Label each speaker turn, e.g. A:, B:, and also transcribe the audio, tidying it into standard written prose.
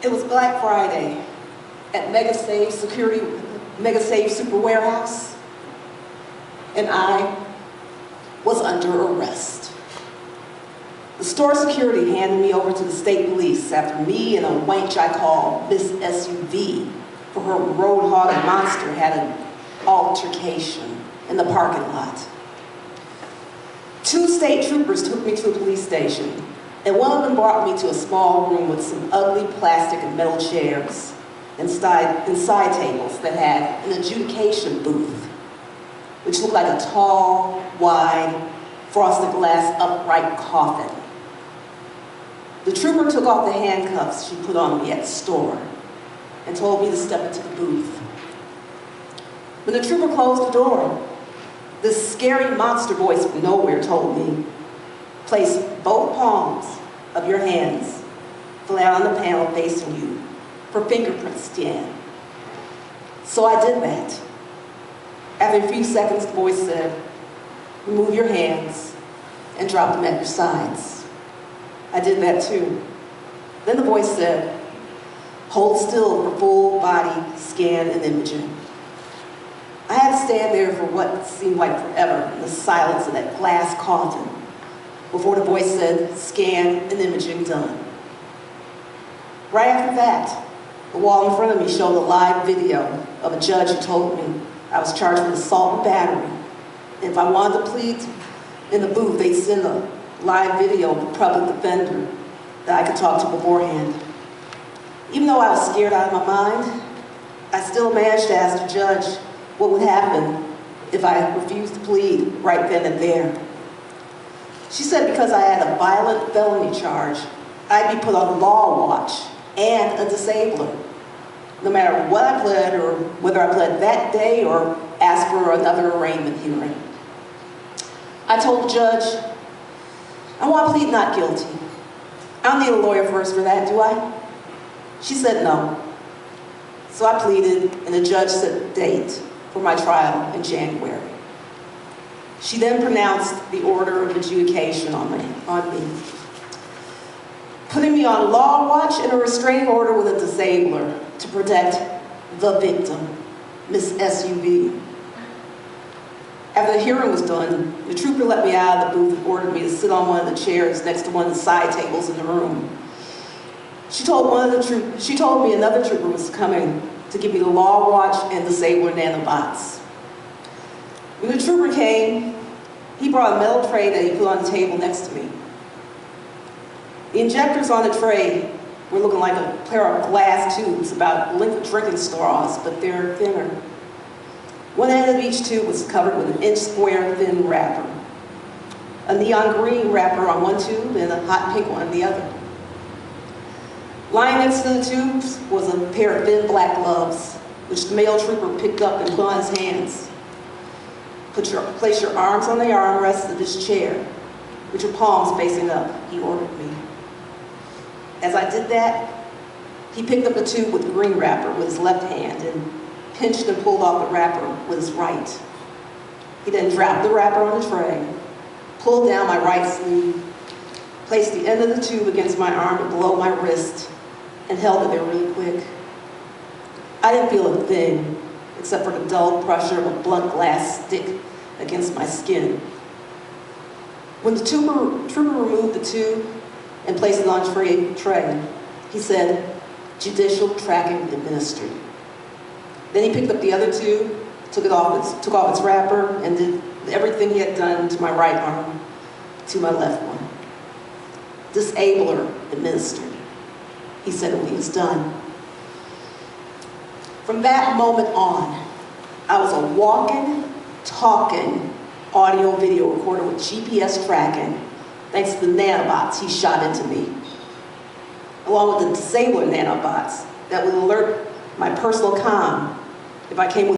A: It was Black Friday at Mega Save Super Warehouse, and I was under arrest. The store security handed me over to the state police after me and a wench I call Miss SUV for her road-hogging monster had an altercation in the parking lot. 2 state troopers took me to a police station, and one of them brought me to a small room with some ugly plastic and metal chairs and side tables that had an adjudication booth, which looked like a tall, wide, frosted glass upright coffin. The trooper took off the handcuffs she put on me at the store and told me to step into the booth. When the trooper closed the door, this scary monster voice from nowhere told me, place both palms of your hands flat on the panel facing you for fingerprint scan. So I did that. After a few seconds, the voice said, remove your hands and drop them at your sides. I did that too. Then the voice said, hold still for full body scan and imaging. I had to stand there for what seemed like forever in the silence of that glass coffin before the voice said, scan and imaging done. Right after that, the wall in front of me showed a live video of a judge who told me I was charged with assault and battery. And if I wanted to plead in the booth, they'd send a live video of the public defender that I could talk to beforehand. Even though I was scared out of my mind, I still managed to ask the judge what would happen if I refused to plead right then and there. She said because I had a violent felony charge, I'd be put on law watch and a disabler, no matter what I pled or whether I pled that day or asked for another arraignment hearing. I told the judge, I want to plead not guilty. I don't need a lawyer first for that, do I? She said no. So I pleaded, and the judge set the date for my trial in January. She then pronounced the order of adjudication on me, putting me on law watch and a restraining order with a disabler to protect the victim, Miss SUV. After the hearing was done, the trooper let me out of the booth and ordered me to sit on one of the chairs next to one of the side tables in the room. She told me another trooper was coming to give me the law watch and disabler nanobots. When the trooper came, he brought a metal tray that he put on the table next to me. The injectors on the tray were looking like a pair of glass tubes about the length of drinking straws, but they're thinner. One end of each tube was covered with an inch-square thin wrapper, a neon green wrapper on one tube and a hot pink one on the other. Lying next to the tubes was a pair of thin black gloves, which the male trooper picked up and put on his hands. Place your arms on the armrests of this chair, with your palms facing up, he ordered me. As I did that, he picked up the tube with the green wrapper with his left hand and pinched and pulled off the wrapper with his right. He then dropped the wrapper on the tray, pulled down my right sleeve, placed the end of the tube against my arm below my wrist, and held it there really quick. I didn't feel a thing, except for the dull pressure of a blunt glass stick against my skin. When the trooper removed the tube and placed it on a tray, he said, judicial tracking administered. Then he picked up the other tube, took off its wrapper, and did everything he had done to my right arm to my left one. Disabler administered, he said when he was done. From that moment on, I was a walking, talking, audio-video recorder with GPS tracking, thanks to the nanobots he shot into me, along with the disabler nanobots that would alert my personal comm if I came with